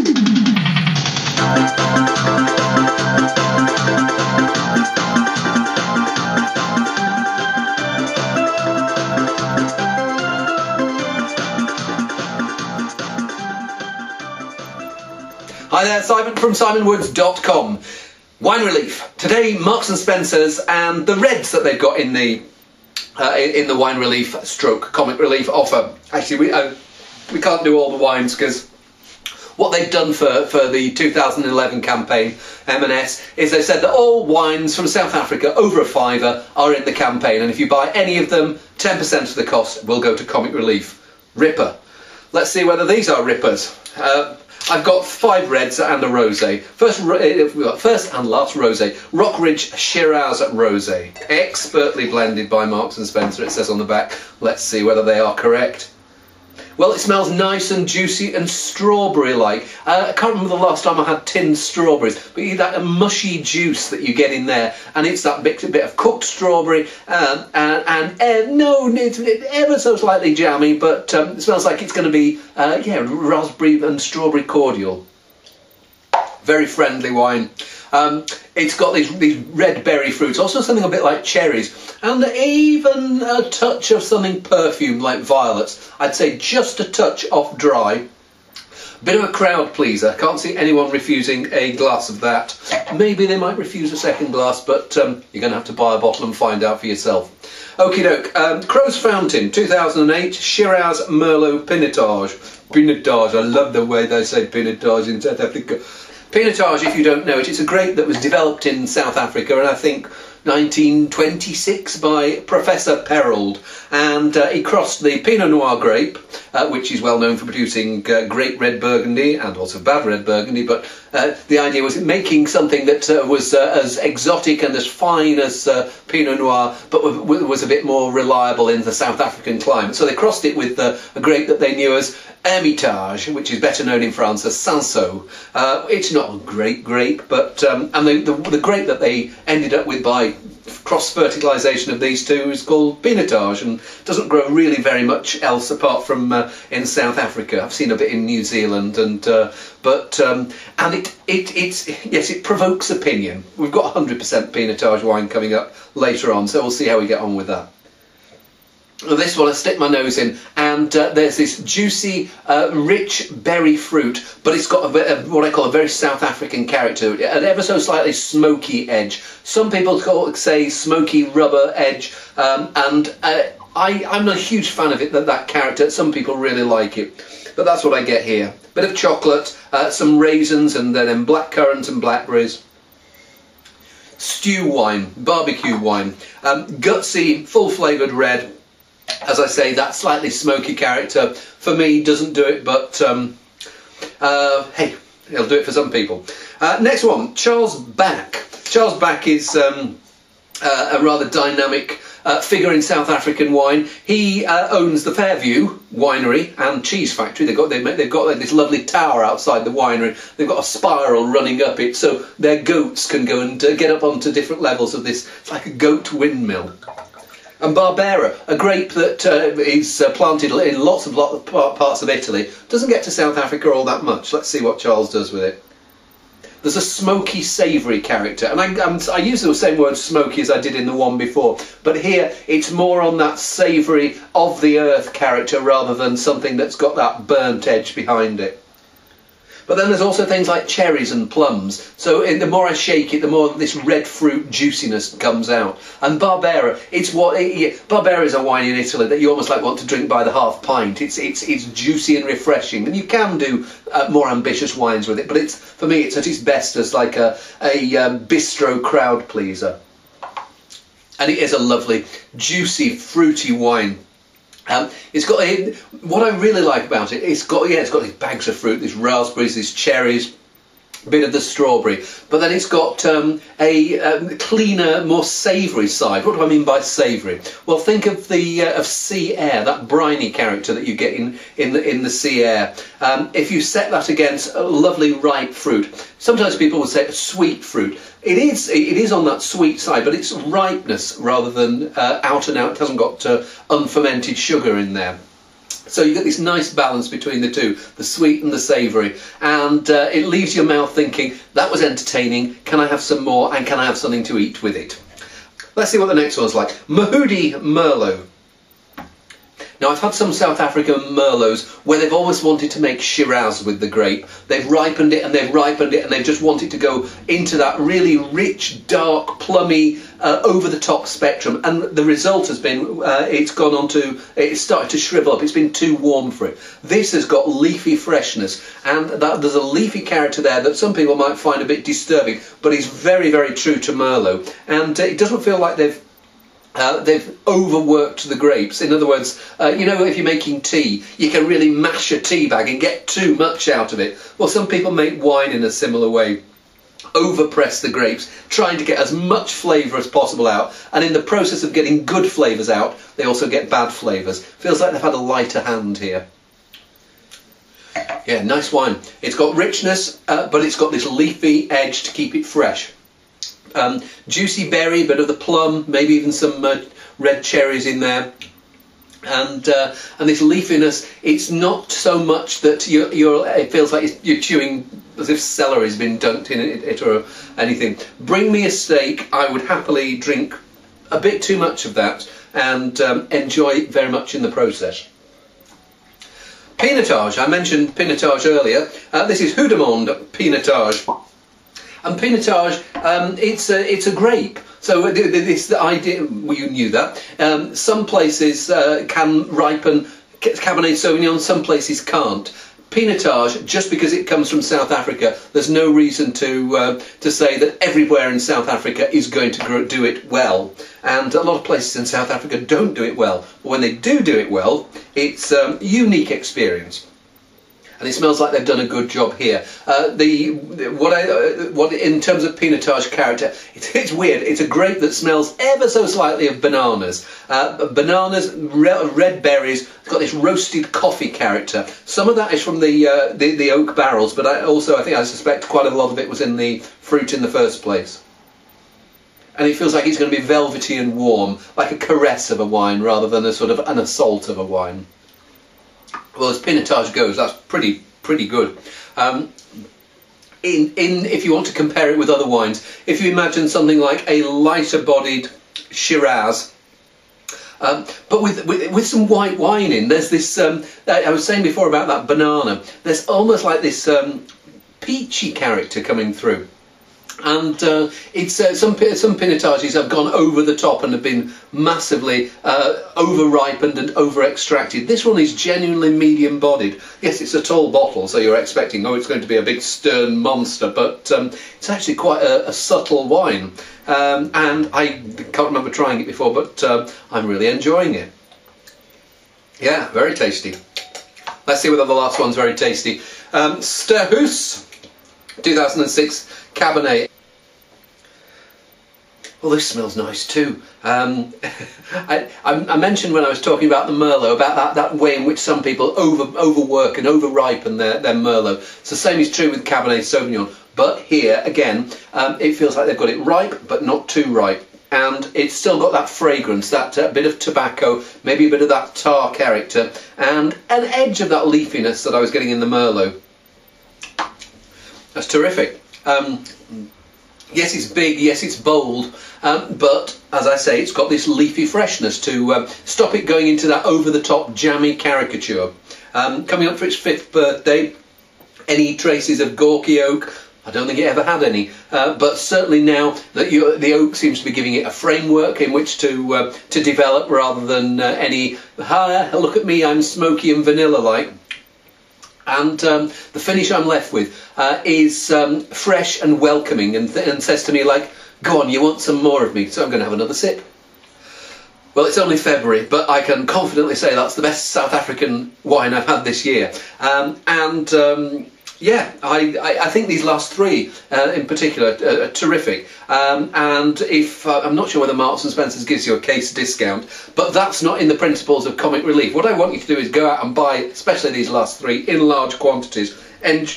Hi there, Simon from simonwoods.com. Wine Relief. Today, Marks and Spencer's and the reds that they've got in the Wine Relief stroke Comic Relief offer. Actually, we can't do all the wines because what they've done for the 2011 campaign, M&S, is they said that all wines from South Africa over a £5 are in the campaign, and if you buy any of them, 10% of the cost will go to Comic Relief. Ripper. Let's see whether these are rippers. I've got 5 reds and a rosé. First and last rosé. Rockridge Shiraz Rosé. Expertly blended by Marks and Spencer, it says on the back. Let's see whether they are correct. Well, it smells nice and juicy and strawberry-like. I can't remember the last time I had tinned strawberries, but you get that mushy juice that you get in there, and it's that bit of cooked strawberry, it's ever so slightly jammy, but it smells like it's going to be, raspberry and strawberry cordial. Very friendly wine. It's got these red berry fruits, also something a bit like cherries, and even a touch of something perfumed like violets. I'd say just a touch off dry. Bit of a crowd pleaser. Can't see anyone refusing a glass of that. Maybe they might refuse a second glass, but you're going to have to buy a bottle and find out for yourself. Okie doke. Crow's Fountain, 2008, Shiraz Merlot Pinotage. Pinotage, I love the way they say Pinotage in South Africa. Pinotage, if you don't know it, it's a grape that was developed in South Africa, and I think 1926 by Professor Perrault, and he crossed the Pinot Noir grape, which is well known for producing great red Burgundy and also bad red Burgundy, but the idea was making something that was as exotic and as fine as Pinot Noir, but was a bit more reliable in the South African climate. So they crossed it with a grape that they knew as Hermitage, which is better known in France as Cinsault. It's not a great grape, but and the grape that they ended up with by cross-fertilisation of these two is called Pinotage, and doesn't grow really very much else apart from in South Africa. I've seen a bit in New Zealand, and it provokes opinion. We've got 100% Pinotage wine coming up later on, so we'll see how we get on with that. This one I stick my nose in, and there's this juicy, rich berry fruit, but it's got a bit of what I call a very South African character, an ever so slightly smoky edge. Some people say smoky rubber edge, and I'm not a huge fan of it, that character. Some people really like it, but that's what I get here. Bit of chocolate, some raisins, and then blackcurrant and blackberries. Stew wine, barbecue wine, gutsy, full-flavoured red. As I say, that slightly smoky character for me doesn't do it, but hey, it'll do it for some people. Next one, Charles Back. Charles Back is a rather dynamic figure in South African wine. He owns the Fairview Winery and Cheese Factory. They've got this lovely tower outside the winery. They've got a spiral running up it, so their goats can go and get up onto different levels of this. It's like a goat windmill. And Barbera, a grape that is planted in lots of parts of Italy, doesn't get to South Africa all that much. Let's see what Charles does with it. There's a smoky, savoury character, and I use the same word smoky as I did in the one before, but here it's more on that savoury, of the earth character rather than something that's got that burnt edge behind it. But then there's also things like cherries and plums. So the more I shake it, the more this red fruit juiciness comes out. And Barbera, Barbera is a wine in Italy that you almost like want to drink by the half pint. It's juicy and refreshing, and you can do more ambitious wines with it. But for me, it's at its best as like a bistro crowd pleaser. And it is a lovely, juicy, fruity wine. It's got what I really like about it. It's got these bags of fruit, these raspberries, these cherries, a bit of the strawberry, but then it's got a cleaner, more savoury side. What do I mean by savoury? Well, think of the sea air, that briny character that you get in the sea air. If you set that against a lovely ripe fruit, sometimes people would say sweet fruit. It is on that sweet side, but it's ripeness rather than out and out. It hasn't got unfermented sugar in there. So you get this nice balance between the two, the sweet and the savoury, and it leaves your mouth thinking, that was entertaining, can I have some more, and can I have something to eat with it? Let's see what the next one's like. Mahudi Merlot. Now, I've had some South African Merlots where they've always wanted to make Shiraz with the grape. They've ripened it and they've ripened it and they've just wanted to go into that really rich, dark, plummy, over-the-top spectrum. And the result has been, it's started to shrivel up. It's been too warm for it. This has got leafy freshness, and there's a leafy character there that some people might find a bit disturbing, but is very, very true to Merlot. And it doesn't feel like they've overworked the grapes. In other words, you know, if you're making tea, you can really mash a tea bag and get too much out of it. Well, some people make wine in a similar way. Overpress the grapes, trying to get as much flavour as possible out, and in the process of getting good flavours out, they also get bad flavours. Feels like they've had a lighter hand here. Yeah, nice wine. It's got richness, but it's got this leafy edge to keep it fresh. Juicy berry, bit of the plum, maybe even some red cherries in there, and this leafiness. It's not so much that it feels like you're chewing as if celery's been dunked in it or anything. Bring me a steak, I would happily drink a bit too much of that and enjoy very much in the process. Pinotage. I mentioned Pinotage earlier. This is Houdamond Pinotage. And Pinotage, it's a grape. So this the idea. Well, you knew that. Some places can ripen Cabernet Sauvignon, some places can't. Pinotage, just because it comes from South Africa, there's no reason to say that everywhere in South Africa is going to do it well. And a lot of places in South Africa don't do it well. But when they do it well, it's a unique experience. And it smells like they've done a good job here. What in terms of Pinotage character, it's weird. It's a grape that smells ever so slightly of bananas. Bananas, red berries. It's got this roasted coffee character. Some of that is from the oak barrels, but I suspect quite a lot of it was in the fruit in the first place. And it feels like it's going to be velvety and warm, like a caress of a wine rather than a sort of an assault of a wine. Well, as Pinotage goes, that's pretty good. If you want to compare it with other wines, if you imagine something like a lighter-bodied Shiraz, but with some white wine in, there's this. I was saying before about that banana. There's almost like this peachy character coming through. And it's some Pinotages have gone over the top and have been massively over-ripened and over-extracted. This one is genuinely medium-bodied. Yes, it's a tall bottle, so you're expecting, oh, it's going to be a big stern monster, but it's actually quite a subtle wine. And I can't remember trying it before, but I'm really enjoying it. Yeah, very tasty. Let's see whether the last one's very tasty. Stellenbosch 2006 Cabernet. Well, this smells nice too. I mentioned when I was talking about the Merlot about that way in which some people overwork and over-ripen their Merlot. So the same is true with Cabernet Sauvignon. But here, again, it feels like they've got it ripe, but not too ripe. And it's still got that fragrance, that bit of tobacco, maybe a bit of that tar character, and an edge of that leafiness that I was getting in the Merlot. That's terrific. Yes, it's big, yes, it's bold, but as I say, it's got this leafy freshness to stop it going into that over-the-top jammy caricature. Coming up for its 5th birthday, any traces of gawky oak? I don't think it ever had any, but certainly now that the oak seems to be giving it a framework in which to develop rather than any, look at me, I'm smoky and vanilla-like. And the finish I'm left with is fresh and welcoming and says to me like, go on, you want some more of me, so I'm going to have another sip. Well, it's only February, but I can confidently say that's the best South African wine I've had this year. Yeah, I think these last 3 in particular are terrific. And if I'm not sure whether Marks and Spencer's gives you a case discount, but that's not in the principles of Comic Relief. What I want you to do is go out and buy, especially these last 3, in large quantities. And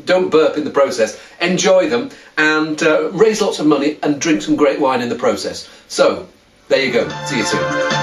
don't burp in the process. Enjoy them and raise lots of money and drink some great wine in the process. So there you go. See you soon.